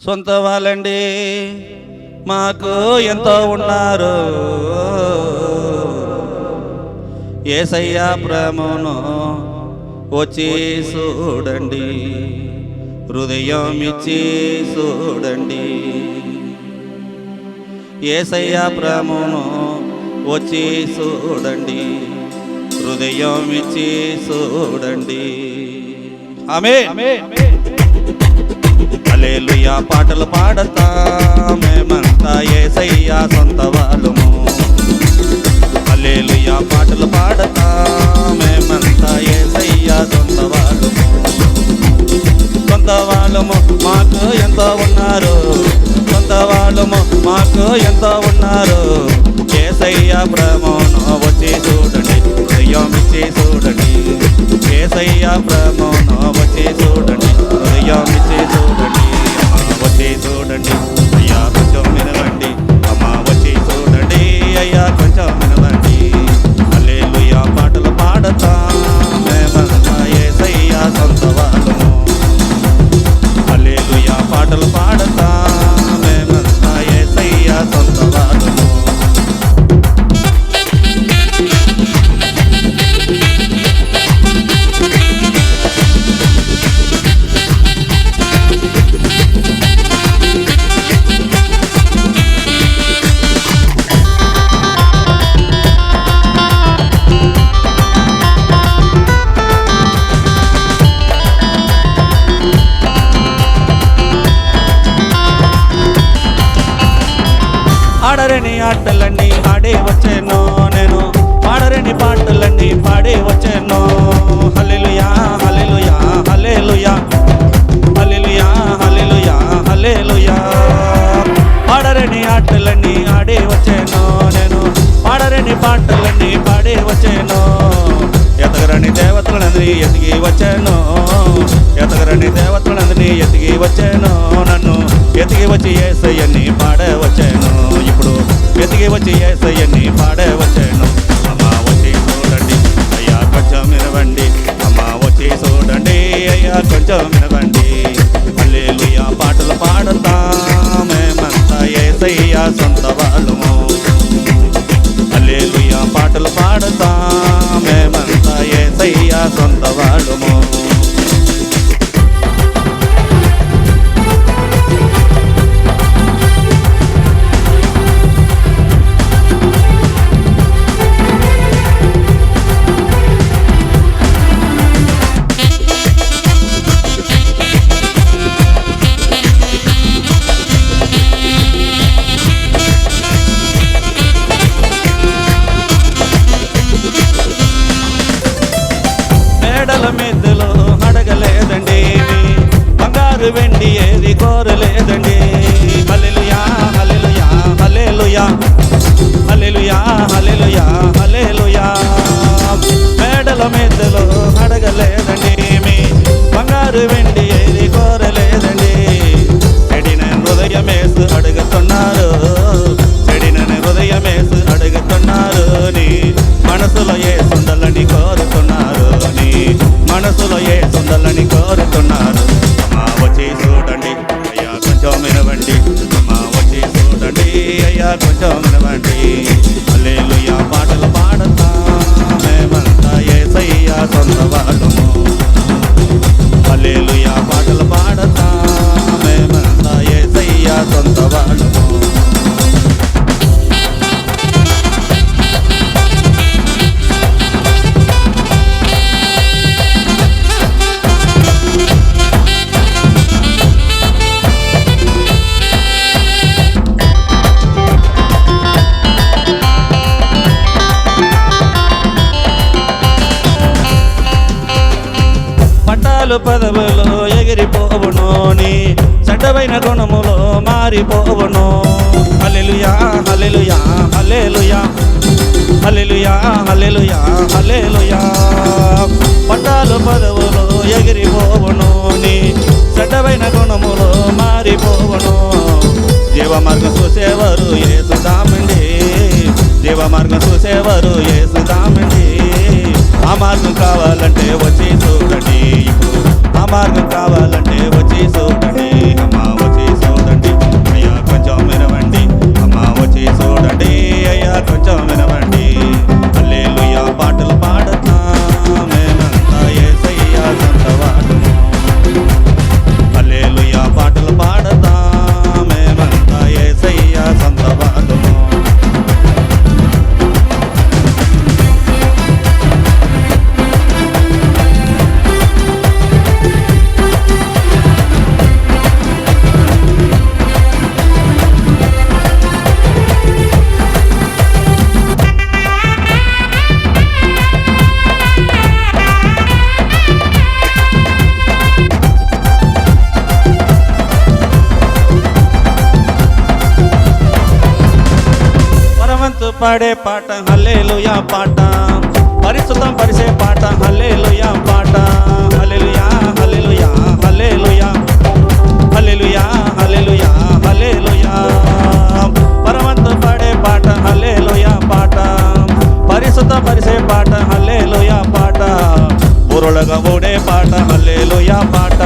సొంత వాళ్ళండి మాకు ఎంతో ఉన్నారు. యేసయ్య ప్రేమను వచ్చి చూడండి, హృదయం ఇచ్చి చూడండి. యేసయ్య ప్రేమను వచ్చి చూడండి, హృదయం ఇచ్చి చూడండి. ఆమేన్. హల్లెలూయా పాటలు పాడతా మేమంతా యేసయ్య సొంత వాళ్ళము. హల్లెలూయా పాటలు పాడతా మేమంతా యేసయ్య సొంత వాళ్ళము. సొంత వాళ్ళము మాకు ఎంతో ఉన్నారు, సొంత వాళ్ళము మాకు ఎంతో ఉన్నారు. యేసయ్య ప్రేమను వచ్చి చూడండి, హృదయం ఇచ్చి చూడండి. యేసయ్య ప్రేమను వచ్చి చూడండి, హృదయం ఇచ్చి చూడండి. అమ్మ వచ్చి చూడండి, అయ్యా కొంచెం వినవండి. అమ్మ వచ్చి చూడండి, అయ్యా కొంచెం వినవండి. హల్లెలూయా పాటలు పాడతా మేమంతా యేసయ్య సొంత వాళ్ళము. హల్లెలూయా పాటలు పాడతా మేమంతా యేసయ్య సొంత వాళ్ళము. ఆడరని ఆటలన్నీ ఆడే వచ్చాను నేను, పాడరని పాటలన్నీ పాడే వచ్చాను. హల్లెలూయా హల్లెలూయా హల్లెలూయా హల్లెలూయా హల్లెలూయా హల్లెలూయా. పాడరని ఆటలన్నీ ఆడే వచ్చాను నేను, పాడరని పాటలన్నీ పాడే వచ్చాను. ఎతగరని దేవతలందరినీ ఎతికి వచ్చాను, ఎతగరని దేవతలందరినీ ఎతికి వచ్చాను. నన్ను ఎతికి వచ్చి యేసయ్యని పాడే వచ్చాను. ఇప్పుడు ఎతికి వచ్చి యేసయ్యని పాడే వచ్చాను. అమ్మ వచ్చి చూడండి, అయ్యా కొంచెం వినవండి. అమ్మ వచ్చి చూడండి, అయ్యా కొంచెం వినవండి. హల్లెలూయా పాటలు పాడతా మేమంతా యేసయ్య సొంత వాళ్ళము. హల్లెలూయా పాటలు పాడతా మేమంతా యేసయ్య సొంత వాళ్ళము. మేడల మీదలో అడగలేదండి, బంగారు వెండి ఏది కోరలేదండి. హల్లెలూయా హల్లెలూయా హల్లెలూయా హల్లెలూయా హల్లెలూయా హల్లెలూయా. మేడల మీదలో అడగలేదండి, బంగారు వెండి ఏది కోరలేదండి. చెడిన హృదయమేసు అడుగుతున్నారు, చెడిన హృదయమేసు అడుగుతున్నారు. నీ మనసులో యేసుండాలని కోరుతున్నారు, నీ మనసులో యేసుండాలని కోరుతున్నారు. అమ్మా వచ్చి చూడండి, అయ్యా కొంచెం వినవండి. అమ్మా వచ్చి చూడండి, అయ్యా కొంచెం వినవండి. హల్లెలూయా పాటలు పాడతా మేమంతా యేసయ్య సొంత వాళ్ళము. హల్లెలూయా పాటలు పాడతా మేమంతా యేసయ్య సొంత వాళ్ళము. పట్టాలు పదవులు ఎగిరిపోవును, నీ చెడ్డవైన గుణములో మారిపోవును. హల్లెలూయా హల్లెలూయా హల్లెలూయా హల్లెలూయా హల్లెలూయా హల్లెలూయా. పట్టాలు పదవులు ఎగిరిపోవును, నీ చెడ్డవైన గుణములో మారిపోవును. జీవ మార్గం చూసేవారు యేసుదామండి, జీవ మార్గం చూసేవారు యేసుదామండి. ఆ మార్గం కావాలంటే వచ్చి చూడండి, ఇప్పుడు ఆ మార్గం కావాలంటే వచ్చి చూడండి. అమ్మా వచ్చి చూడండి. పాడే పాట హల్లెలూయా పాట, పరిశుద్ధం పరిసే పాట హల్లెలూయా పాట. హల్లెలూయా హల్లెలూయా హల్లెలూయా హల్లెలూయా హల్లెలూయా హల్లెలూయా. పరమంతు పాడే పాట హల్లెలూయా పాట, పరిశుద్ధ పరిసే పాట హల్లెలూయా పాట. ఊరులగా ఊడే పాట హల్లెలూయా పాట,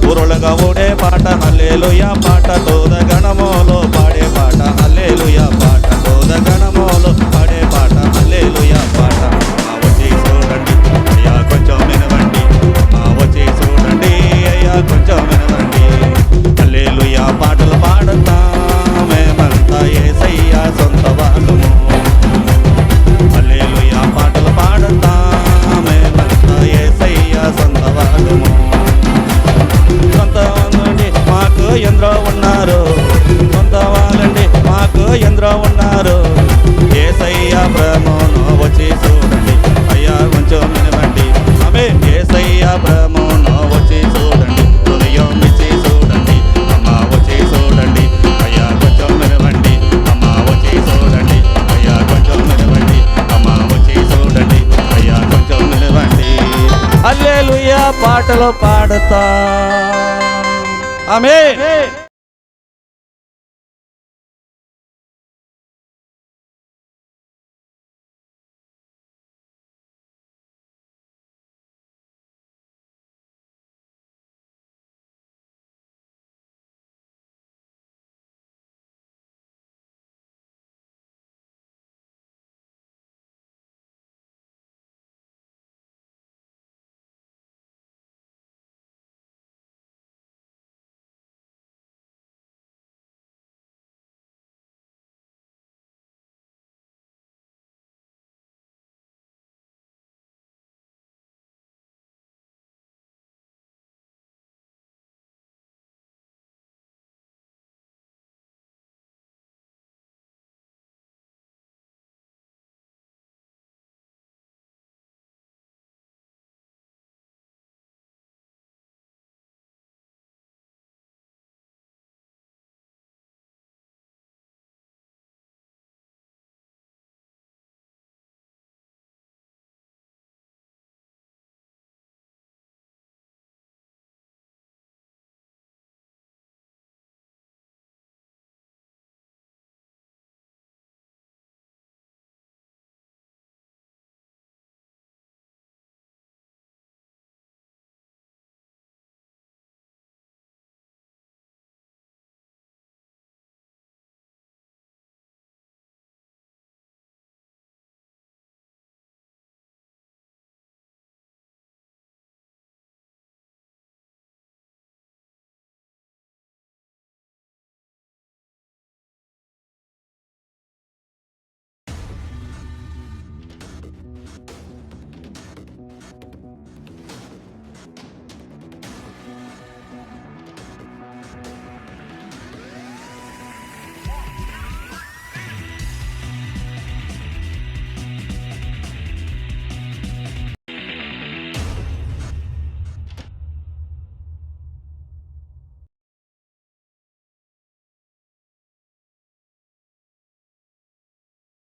ఊరులగా ఊడే పాట హల్లెలూయా పాట. తోద గణములో పాడే పాట హల్లెలూయా పాట, తోద గణములో పాడే పాట హల్లెలూయా పాట. వచ్చి చూడండి అయ్యా కొంచెం వినవండి, వచ్చి చూడండి అయ్యా కొంచెం వినవండి. హల్లెలూయా పాటలు పాడతా మేమంతా యేసయ్యా సొంత వాళ్ళము. హల్లెలూయా పాటలు పాడతా మేమంతా యేసయ్యా సొంత వాళ్ళము. సొంత వాళ్ళండి మాకు ఎందరో ఉన్నారు, సొంత వాళ్ళండి మాకు ఎందరో ఉన్నారు. యేసయ్యా ప్రేమను వచ్చి చూడండి అయ్యా కొంచెం వినవండి. ఆమె యేసయ్యా ప్రేమను వచ్చి చూడండి, హృదయం ఇచ్చి చూడండి అమ్మ వచ్చి చూడండి అయ్యా కొంచెం వినవండి. అమ్మ వచ్చి చూడండి అయ్యా కొంచెం వినవండి, అమ్మ వచ్చి చూడండి అయ్యా కొంచెం వినవండి. హల్లెలూయా పాటలు పాడతా. ఆమేన్.